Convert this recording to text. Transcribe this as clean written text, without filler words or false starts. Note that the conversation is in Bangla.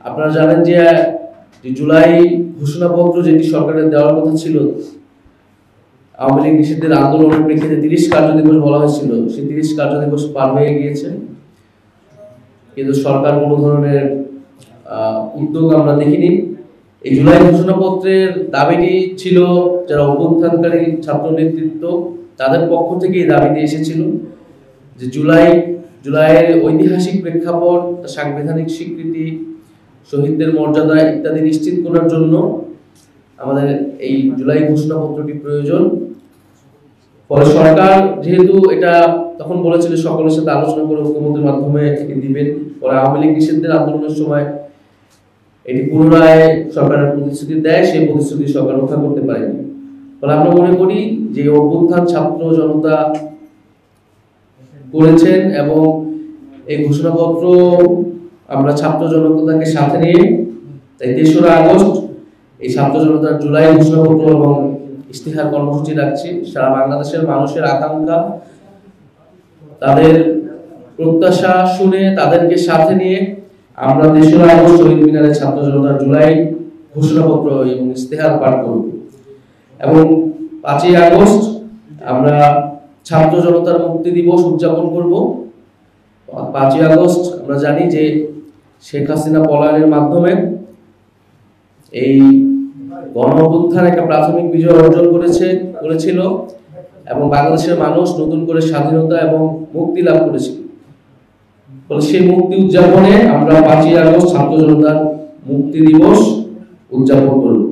আপনারা জানেন যে জুলাই ঘোষণাপত্র যেটি সরকারের দেওয়ার কথা ছিল, আওয়ামী লীগ নিষিদ্ধের আন্দোলনের প্রেক্ষিতে 30 কার্যদিবস বলা হয়েছিল, সেই 30 কার্যদিবস পার হয়ে গিয়েছে, কিন্তু সরকার কোনো ধরনের উদ্যোগ আমরা দেখিনি। এই জুলাই ঘোষণাপত্রের দাবিটি ছিল যারা অভ্যুত্থানকারী ছাত্র নেতৃত্ব তাদের পক্ষ থেকে এই দাবিটি এসেছিল যে জুলাইয়ের ঐতিহাসিক প্রেক্ষাপট, সাংবিধানিক স্বীকৃতি, শহীদদের মর্যাদা ইত্যাদি নিশ্চিত করার জন্য আমাদের এই জুলাই ঘোষণাপত্রটি প্রয়োজন। ফলে সরকার যেহেতু এটা তখন বলেছিল সকলের সাথে আলোচনা করে ঐক্যমত্যের মাধ্যমে এটি দিবেন, পরে আওয়ামী লীগ নিষিদ্ধের আন্দোলনের সময় এটি পুনরায় সরকারের প্রতিশ্রুতি দেয়, সেই প্রতিশ্রুতি সরকার রক্ষা করতে পারেনি। ফলে আমরা মনে করি যে অভ্যুত্থান ছাত্র জনতা করেছেন এবং এই ঘোষণাপত্র আমরা ছাত্র জনতাকে সাথে নিয়ে তাই 3রা আগস্ট এই ছাত্র জনতার জুলাই ঘোষণাপত্র এবং ইশতেহার কর্মসূচি রাখছি। সারা বাংলাদেশের মানুষের আকাঙ্ক্ষা, তাদের প্রত্যাশা শুনে তাদেরকে সাথে নিয়ে আমরা 3রা আগস্ট শহীদ মিনারে ছাত্র জনতার জুলাই ঘোষণাপত্র এবং ইশতেহার পাঠ করব এবং 5ই আগস্ট আমরা ছাত্র জনতার মুক্তি দিবস উদযাপন করব। 5ই আগস্ট আমরা জানি যে শেখ হাসিনা পলায়নের মাধ্যমে এই গণ-অভ্যুত্থান একটা প্রাথমিক বিজয় অর্জন করেছিল এবং বাংলাদেশের মানুষ নতুন করে স্বাধীনতা এবং মুক্তি লাভ করেছিল। ফলে সেই মুক্তি উদযাপনে আমরা 5ই আগস্ট ছাত্র জনতার মুক্তি দিবস উদযাপন করব।